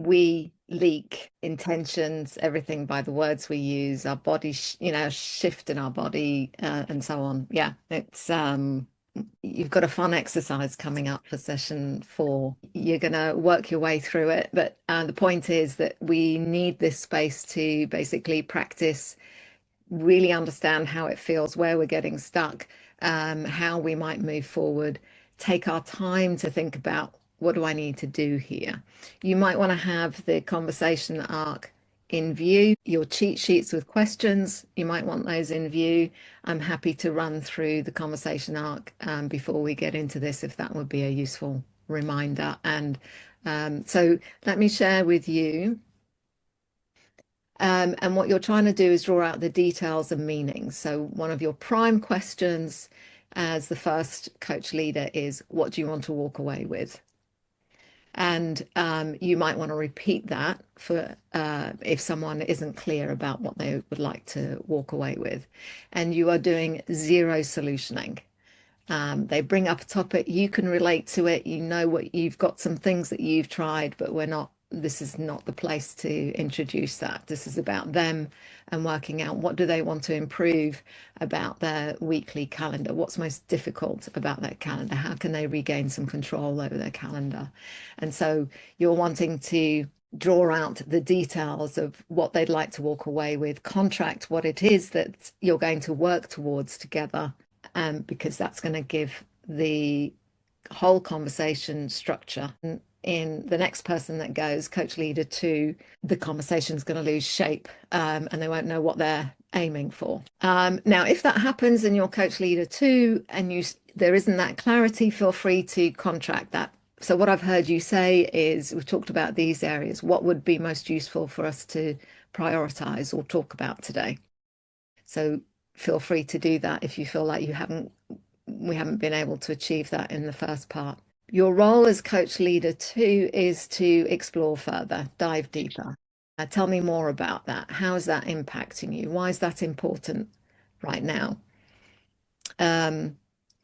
we leak intentions, everything by the words we use, our body, shift in our body, and so on. Yeah, it's you've got a fun exercise coming up for session 4. You're going to work your way through it, but the point is that we need this space to basically practice, really understand how it feels, where we're getting stuck, how we might move forward, take our time to think about what do I need to do here. You might want to have the conversation arc in view, your cheat sheets with questions, you might want those in view. I'm happy to run through the conversation arc before we get into this, if that would be a useful reminder. And so let me share with you. And what you're trying to do is draw out the details and meanings. So one of your prime questions as the first coach leader is, what do you want to walk away with? And you might want to repeat that for if someone isn't clear about what they would like to walk away with. And you are doing zero solutioning. They bring up a topic, you can relate to it, you know what you've got, some things that you've tried, but this is not the place to introduce that. This is about them and working out what do they want to improve about their weekly calendar, what's most difficult about their calendar, how can they regain some control over their calendar. And so you're wanting to draw out the details of what they'd like to walk away with, contract what it is that you're going to work towards together, because that's going to give the whole conversation structure. In the next person that goes, coach leader 2, the conversation's going to lose shape, and they won't know what they're aiming for. Now, if that happens in your coach leader 2 and there isn't that clarity, feel free to contract that. So what I've heard you say is, we've talked about these areas. What would be most useful for us to prioritize or talk about today? So feel free to do that if you feel like we haven't been able to achieve that in the first part. Your role as coach leader 2 is to explore further, dive deeper. Tell me more about that. How is that impacting you? Why is that important right now?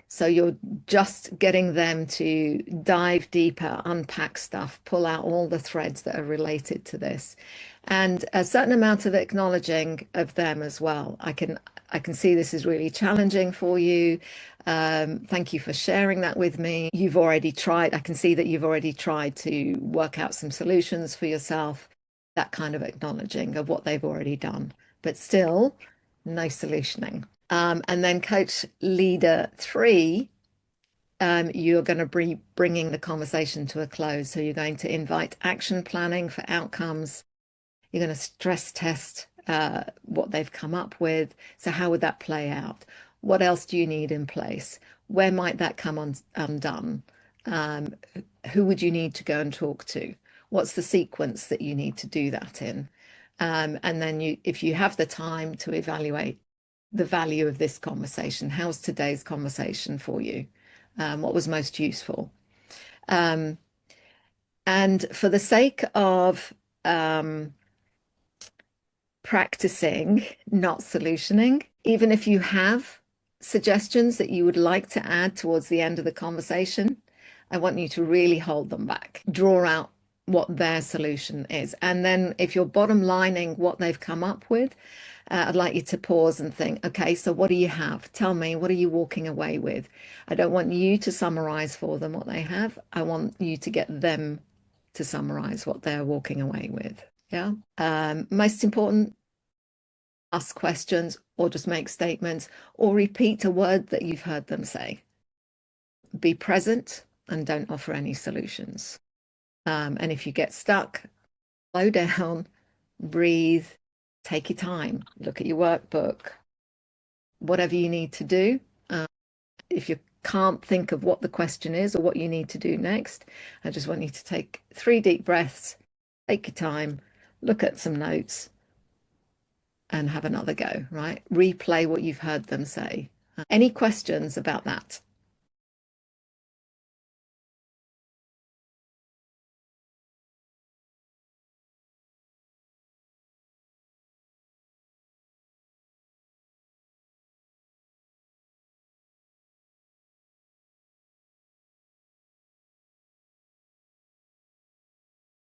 So you're just getting them to dive deeper, unpack stuff, pull out all the threads that are related to this, and a certain amount of acknowledging of them as well. I can see this is really challenging for you. Thank you for sharing that with me. You've already tried. I can see that you've already tried to work out some solutions for yourself. That kind of acknowledging of what they've already done, but still no solutioning. And then coach leader 3, you're going to be bringing the conversation to a close. So you're going to invite action planning for outcomes. You're going to stress test what they've come up with. So how would that play out? What else do you need in place? Where might that come undone? Who would you need to go and talk to? What's the sequence that you need to do that in? And then if you have the time to evaluate the value of this conversation. How's today's conversation for you? What was most useful? And for the sake of practicing, not solutioning, even if you have suggestions that you would like to add towards the end of the conversation, I want you to really hold them back. Draw out what their solution is. And then if you're bottom lining what they've come up with, I'd like you to pause and think, okay, so what do you have? Tell me, what are you walking away with? I don't want you to summarize for them what they have. I want you to get them to summarize what they're walking away with. Yeah. Most important, ask questions or just make statements or repeat a word that you've heard them say. Be present and don't offer any solutions. And if you get stuck, slow down, breathe, take your time, look at your workbook, whatever you need to do. If you can't think of what the question is or what you need to do next, I just want you to take 3 deep breaths, take your time, look at some notes, and have another go, right? Replay what you've heard them say. Any questions about that?